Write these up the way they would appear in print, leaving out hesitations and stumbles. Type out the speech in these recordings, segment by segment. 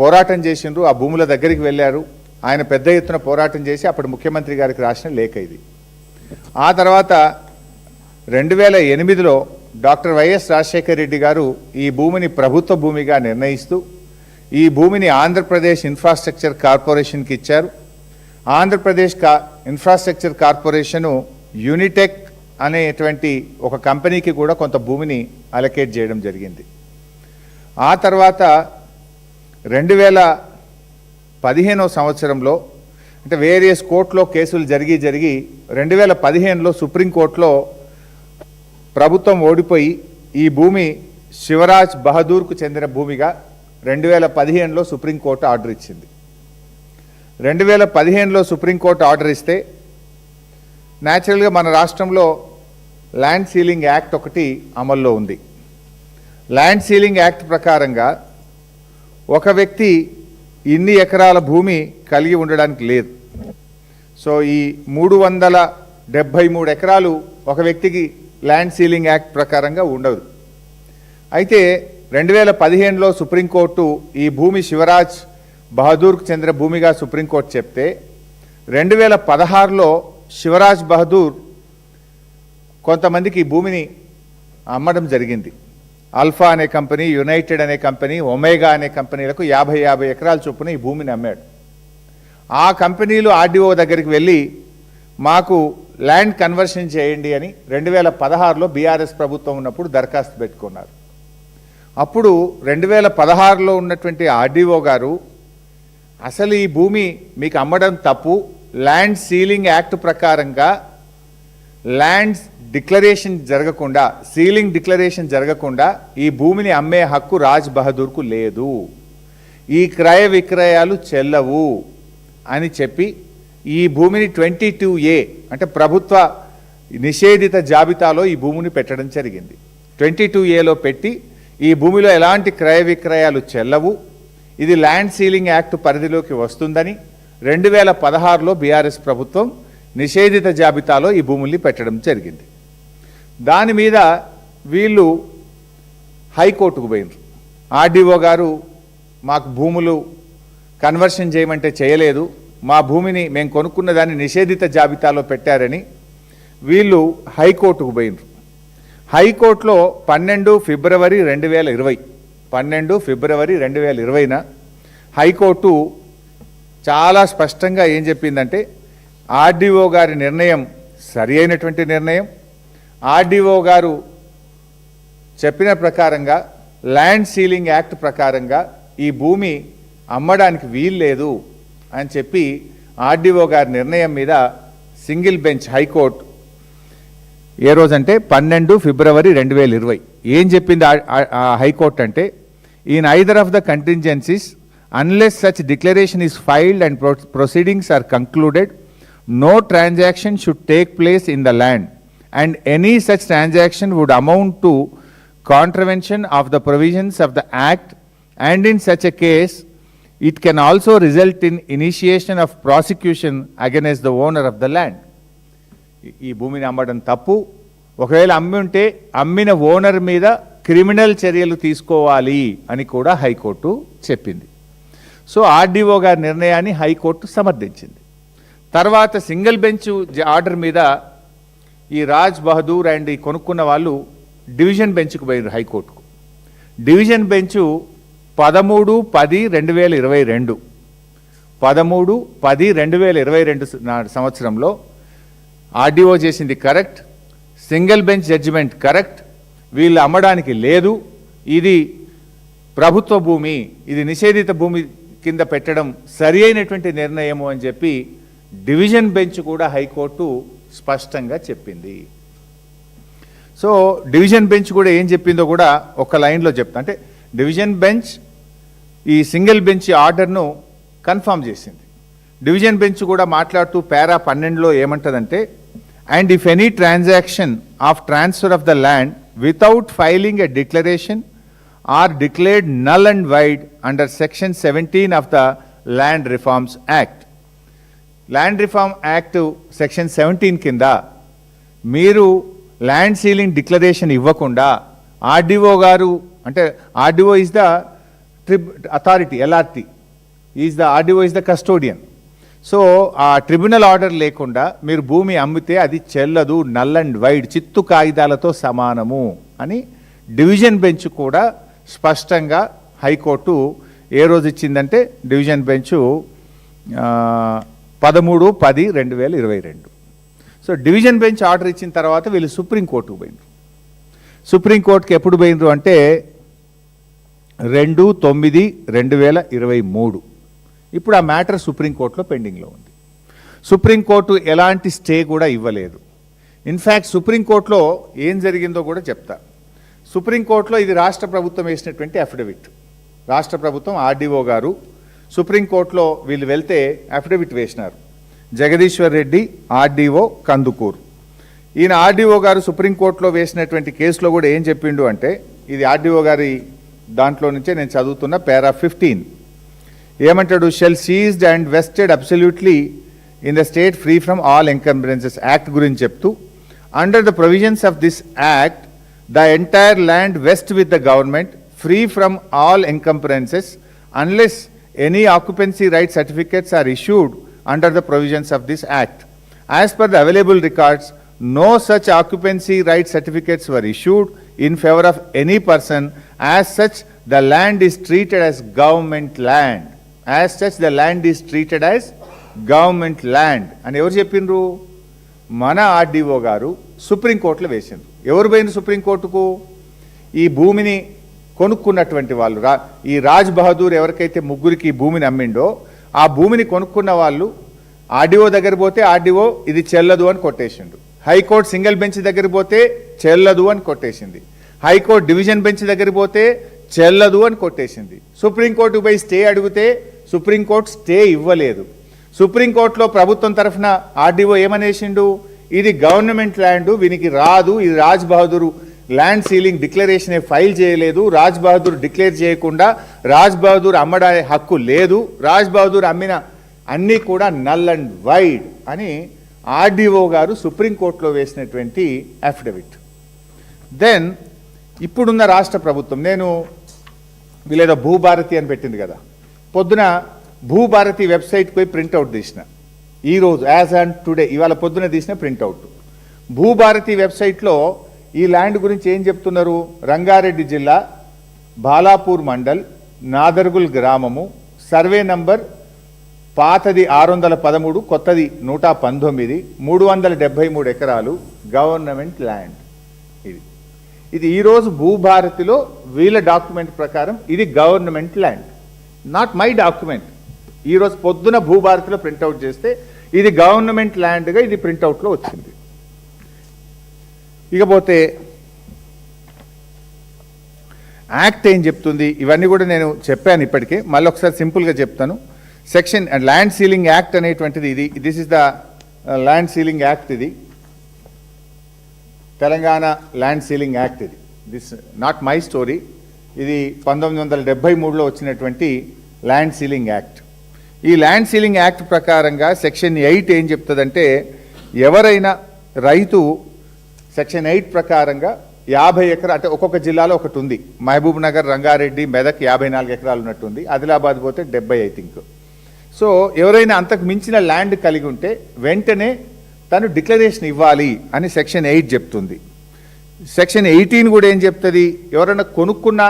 పోరాటం చేసిండ్రు, ఆ భూముల దగ్గరికి వెళ్ళారు. ఆయన పెద్ద ఎత్తున పోరాటం చేసి అప్పుడు ముఖ్యమంత్రి గారికి రాసిన లేఖ ఇది. ఆ తర్వాత 2008లో డాక్టర్ వైఎస్ రాజశేఖర రెడ్డి గారు ఈ భూమిని ప్రభుత్వ భూమిగా నిర్ణయిస్తూ ఈ భూమిని ఆంధ్రప్రదేశ్ ఇన్ఫ్రాస్ట్రక్చర్ కార్పొరేషన్కి ఇచ్చారు. ఆంధ్రప్రదేశ్ ఇన్ఫ్రాస్ట్రక్చర్ కార్పొరేషను యూనిటెక్ అనేటువంటి ఒక కంపెనీకి కూడా కొంత భూమిని అలొకేట్ చేయడం జరిగింది. ఆ తర్వాత 2015వ సంవత్సరంలో అంటే వేరియస్ కోర్టులో కేసులు జరిగి 2015లో సుప్రీంకోర్టులో ప్రభుత్వం ఓడిపోయి ఈ భూమి శివరాజ్ బహదూర్కు చెందిన భూమిగా 2015లో సుప్రీంకోర్టు ఆర్డర్ ఇచ్చింది. 2015లో సుప్రీంకోర్టు ఆర్డర్ ఇస్తే న్యాచురల్గా మన రాష్ట్రంలో ల్యాండ్ సీలింగ్ యాక్ట్ ఒకటి అమల్లో ఉంది. ల్యాండ్ సీలింగ్ యాక్ట్ ప్రకారంగా ఒక వ్యక్తి ఇన్ని ఎకరాల భూమి కలిగి ఉండడానికి లేదు. సో ఈ 373 ఎకరాలు ఒక వ్యక్తికి ల్యాండ్ సీలింగ్ యాక్ట్ ప్రకారంగా ఉండదు. అయితే 2015లో సుప్రీంకోర్టు ఈ భూమి శివరాజ్ బహదూర్కు చెందిన భూమిగా సుప్రీంకోర్టు చెప్తే 2016లో శివరాజ్ బహదూర్ కొంతమందికి ఈ భూమిని అమ్మడం జరిగింది. అల్ఫా అనే కంపెనీ, యునైటెడ్ అనే కంపెనీ, ఒమేగా అనే కంపెనీలకు 50 ఎకరాల చొప్పున ఈ భూమిని అమ్మాడు. ఆ కంపెనీలు ఆర్డీఓ దగ్గరికి వెళ్ళి మాకు ల్యాండ్ కన్వర్షన్ చేయండి అని 2016లో బీఆర్ఎస్ ప్రభుత్వం ఉన్నప్పుడు దరఖాస్తు పెట్టుకున్నారు. అప్పుడు 2016లో ఉన్నటువంటి ఆర్డీఓ గారు అసలు ఈ భూమి మీకు అమ్మడం తప్పు, ల్యాండ్ సీలింగ్ యాక్ట్ ప్రకారంగా ల్యాండ్ డిక్లరేషన్ జరగకుండా, సీలింగ్ డిక్లరేషన్ జరగకుండా ఈ భూమిని అమ్మే హక్కు రాజ్ బహదూర్కు లేదు, ఈ క్రయ విక్రయాలు చెల్లవు అని చెప్పి ఈ భూమిని 22A అంటే ప్రభుత్వ నిషేధిత జాబితాలో ఈ భూమిని పెట్టడం జరిగింది. 22Aలో పెట్టి ఈ భూమిలో ఎలాంటి క్రయ విక్రయాలు చెల్లవు, ఇది ల్యాండ్ సీలింగ్ యాక్ట్ పరిధిలోకి వస్తుందని 2016లో బీఆర్ఎస్ ప్రభుత్వం నిషేధిత జాబితాలో ఈ భూముల్ని పెట్టడం జరిగింది. దాని మీద వీళ్ళు హైకోర్టుకు పోయినారు. ఆర్డీఓ గారు మాకు భూములు కన్వర్షన్ చేయమంటే చేయలేదు, మా భూమిని మేము కొనుక్కున్న దాన్ని నిషేధిత జాబితాలో పెట్టారని వీళ్ళు హైకోర్టుకు పోయినారు. హైకోర్టులో 12 ఫిబ్రవరి 2020న హైకోర్టు చాలా స్పష్టంగా ఏం చెప్పిందంటే ఆర్డీఓ గారి నిర్ణయం సరి అయినటువంటి నిర్ణయం. ఆర్డీఓ గారు చెప్పిన ప్రకారంగా ల్యాండ్ సీలింగ్ యాక్ట్ ప్రకారంగా ఈ భూమి అమ్మడానికి వీల్లేదు అని చెప్పి ఆర్డీఓ గారి నిర్ణయం మీద సింగిల్ బెంచ్ హైకోర్టు ఏ రోజంటే 12 ఫిబ్రవరి 2020 ఏం చెప్పింది హైకోర్టు అంటే, in either of the contingencies unless such declaration is filed and proceedings are concluded no transaction should take place in the land and any such transaction would amount to contravention of the provisions of the act, and in such a case it can also result in initiation of prosecution against the owner of the land. ఈ భూమిని అమ్మడం తప్పు, ఒకవేళ అమ్మి ఉంటే అమ్మిన owner మీద criminal చర్యలు తీసుకోవాలి అని కూడా హైకోర్టు చెప్పింది. సో ఆర్డీఓ గారి నిర్ణయాన్ని హైకోర్టు సమర్థించింది. తర్వాత సింగిల్ బెంచ్ ఆర్డర్ మీద ఈ రాజ్ బహదూర్ అండ్ ఈ కొనుక్కున్న వాళ్ళు డివిజన్ బెంచ్కు పోయారు హైకోర్టుకు. డివిజన్ బెంచు 13/10/2022 సంవత్సరంలో ఆర్డీఓ చేసింది correct, single bench judgement correct, వీళ్ళు అమ్మడానికి లేదు, ఇది ప్రభుత్వ భూమి, ఇది నిషేధిత భూమి కింద పెట్టడం సరి అయినటువంటి నిర్ణయము అని చెప్పి డివిజన్ బెంచ్ కూడా హైకోర్టు స్పష్టంగా చెప్పింది. సో డివిజన్ బెంచ్ కూడా ఏం చెప్పిందో కూడా ఒక లైన్లో చెప్తా. అంటే డివిజన్ బెంచ్ ఈ సింగిల్ బెంచ్ ఆర్డర్ను కన్ఫర్మ్ చేసింది. డివిజన్ బెంచ్ కూడా మాట్లాడుతూ పారా 12లో ఏమంటుందంటే, and if any transaction of transfer of the land without filing a declaration or declared null and void under section 17 of the land reforms act. Land reform act section 17 కింద మీరు land ceiling declaration ఇవ్వకుండా RDO గారు, అంటే RDO is the authority LRT RDO is the custodian. So ఆ tribunal order లేకుండా మీరు భూమి అమ్మితే అది చెల్లదు, నల్ అండ్ వైడ్, చిత్తు కాగితాలతో సమానము అని డివిజన్ బెంచ్ కూడా స్పష్టంగా హైకోర్టు ఏ రోజు ఇచ్చిందంటే division bench 13/10/2022. So division bench order ఇచ్చిన తర్వాత వీళ్ళు సుప్రీంకోర్టుకు పోయినరు. సుప్రీంకోర్టుకి ఎప్పుడు పోయినరు అంటే 2/9/2023. ఇప్పుడు ఆ మ్యాటర్ సుప్రీంకోర్టులో పెండింగ్లో ఉంది. సుప్రీంకోర్టు ఎలాంటి స్టే కూడా ఇవ్వలేదు. ఇన్ఫ్యాక్ట్ సుప్రీంకోర్టులో ఏం జరిగిందో కూడా చెప్తా. సుప్రీంకోర్టులో ఇది రాష్ట్ర ప్రభుత్వం వేసినటువంటి అఫిడవిట్. రాష్ట్ర ప్రభుత్వం ఆర్డీఓ గారు సుప్రీంకోర్టులో వీళ్ళు వెళ్తే అఫిడవిట్ వేసినారు. జగదీశ్వర్ రెడ్డి ఆర్డీఓ కందుకూరు. ఈయన ఆర్డీఓ గారు సుప్రీంకోర్టులో వేసినటువంటి కేసులో కూడా ఏం చెప్పిండు అంటే, ఇది ఆర్డీఓ గారి దాంట్లో నుంచే నేను చదువుతున్న పారా 15. ఏమంటాడు? Shell seized and vested absolutely in the state free from all encumbrances act గురించి చెప్తూ, under the provisions of this act the entire land vest with the government free from all encumbrances unless any occupancy right certificates are issued under the provisions of this act. As per the available records, no such occupancy right certificates were issued in favor of any person. As such, the land is treated as government land. As such, the land is treated as government land. అని ఎవరు చెప్పిండ్రు? మన RDO గారు సుప్రీంకోర్టులో వేసిండ్రు. ఎవరు పోయిన సుప్రీంకోర్టుకు? ఈ భూమిని కొనుక్కున్నటువంటి వాళ్ళు, ఈ రాజ్ బహదూర్ ఎవరికైతే ముగ్గురికి ఈ భూమిని అమ్మిండో ఆ భూమిని కొనుక్కున్న వాళ్ళు ఆర్డీఓ దగ్గర పోతే ఆర్డీఓ ఇది చెల్లదు అని కొట్టేసిండు. హైకోర్టు సింగిల్ బెంచ్ దగ్గర పోతే చెల్లదు అని కొట్టేసింది. హైకోర్టు డివిజన్ బెంచ్ దగ్గర పోతే చెల్లదు అని కొట్టేసింది. సుప్రీంకోర్టుకు పోయి స్టే అడిగితే సుప్రీంకోర్టు స్టే ఇవ్వలేదు. సుప్రీంకోర్టులో ప్రభుత్వం తరఫున ఆర్డీఓ ఏమనేసిండు? ఇది గవర్నమెంట్ ల్యాండ్, వీనికి రాదు, ఇది Raj Bahadur land ceiling declaration file చేయలేదు, రాజ్ బహదూర్ డిక్లేర్ చేయకుండా రాజ్ బహదూర్ అమ్మడానికి హక్కు లేదు, రాజ్ బహదూర్ అమ్మిన అన్నీ కూడా నల్ అండ్ వైడ్ అని ఆర్డీఓ గారు సుప్రీంకోర్టులో వేసినటువంటి అఫిడవిట్. దెన్ ఇప్పుడున్న రాష్ట్ర ప్రభుత్వం, నేను వీళ్ళేదో భూభారతి అని పెట్టింది కదా, పొద్దున భూభారతి వెబ్సైట్కి పోయి ప్రింట్అవుట్ తీసిన, ఈరోజు యాజ్ అండ్ టుడే ఇవాళ పొద్దున తీసిన ప్రింట్అవుట్. భూభారతి వెబ్సైట్లో ఈ ల్యాండ్ గురించి ఏం చెప్తున్నారు? రంగారెడ్డి జిల్లా బాలాపూర్ మండల్ నాదర్గుల్ గ్రామము, సర్వే నంబర్ పాతది 613, కొత్తది 119, 373 ఎకరాలు గవర్నమెంట్ ల్యాండ్. ఇది ఈరోజు భూభారతిలో వీళ్ళ డాక్యుమెంట్ ప్రకారం ఇది government land, not my document. ఈరోజు పొద్దున భూభారతిలో ప్రింట్అవుట్ చేస్తే ఇది గవర్నమెంట్ ల్యాండ్గా ఇది ప్రింట్అవుట్లో వచ్చింది. ఇకపోతే యాక్ట్ ఏం చెప్తుంది? ఇవన్నీ కూడా నేను చెప్పాను ఇప్పటికే, మళ్ళీ ఒకసారి సింపుల్గా చెప్తాను. సెక్షన్ ల్యాండ్ సీలింగ్ యాక్ట్ అనేటువంటిది ఇది, this is the land ceiling act. ఇది తెలంగాణ ల్యాండ్ సీలింగ్ యాక్ట్. ఇది దిస్ నాట్ మై స్టోరీ, ఇది 1973లో వచ్చినటువంటి ల్యాండ్ సీలింగ్ యాక్ట్. ఈ ల్యాండ్ సీలింగ్ యాక్ట్ ప్రకారంగా సెక్షన్ 8 ఏం చెప్తుందంటే, ఎవరైనా రైతు సెక్షన్ 8 ప్రకారంగా 50 ఎకరాలు, అంటే ఒక్కొక్క జిల్లాలో ఒకటి ఉంది, మహబూబ్ నగర్, రంగారెడ్డి, మెదక్ 54 ఎకరాలు ఉన్నట్టుంది, ఆదిలాబాద్ పోతే 70 ఐ థింక్. సో ఎవరైనా అంతకు మించిన ల్యాండ్ కలిగి ఉంటే వెంటనే తను డిక్లరేషన్ ఇవ్వాలి అని సెక్షన్ 8 చెప్తుంది. సెక్షన్ 18 కూడా ఏం చెప్తుంది? ఎవరైనా కొనుక్కున్న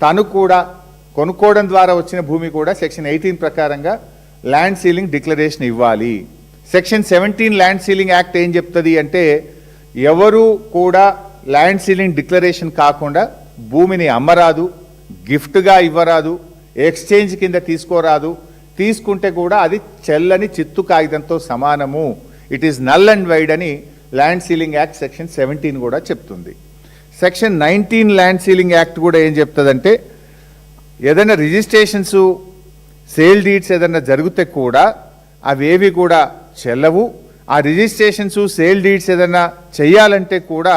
తను కూడా కొనుక్కోవడం ద్వారా వచ్చిన భూమి కూడా సెక్షన్ 18 ప్రకారంగా ల్యాండ్ సీలింగ్ డిక్లరేషన్ ఇవ్వాలి. సెక్షన్ 17 ల్యాండ్ సీలింగ్ యాక్ట్ ఏం చెప్తుంది అంటే, ఎవరు కూడా ల్యాండ్ సీలింగ్ డిక్లరేషన్ కాకుండా భూమిని అమ్మరాదు, గిఫ్ట్గా ఇవ్వరాదు, ఎక్స్చేంజ్ కింద తీసుకోరాదు, తీసుకుంటే కూడా అది చెల్లని చిత్తు కాగితంతో సమానము, it is null and wide అని ల్యాండ్ సీలింగ్ యాక్ట్ సెక్షన్ 17 కూడా చెప్తుంది. సెక్షన్ 19 ల్యాండ్ సీలింగ్ యాక్ట్ కూడా ఏం చెప్తుందంటే, ఏదైనా రిజిస్ట్రేషన్స్, సేల్ డీడ్స్ ఏదైనా జరిగితే కూడా అవేవి కూడా చెల్లవు. ఆ రిజిస్ట్రేషన్స్, సేల్ డీడ్స్ ఏదైనా చేయాలంటే కూడా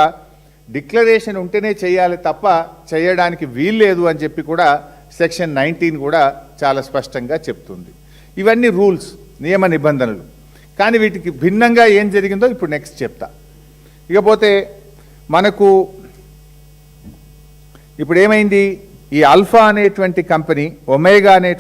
డిక్లరేషన్ ఉంటేనే చేయాలి తప్ప చేయడానికి వీల్లేదు అని చెప్పి కూడా సెక్షన్ 19 కూడా చాలా స్పష్టంగా చెప్తుంది. ఇవన్నీ రూల్స్, నియమ నిబంధనలు. కానీ వీటికి భిన్నంగా ఏం జరిగిందో ఇప్పుడు నెక్స్ట్ చెప్తా. ఇకపోతే మనకు ఇప్పుడు ఏమైంది? ఈ ఆల్ఫా అనేటువంటి కంపెనీ ఒమేగా అనే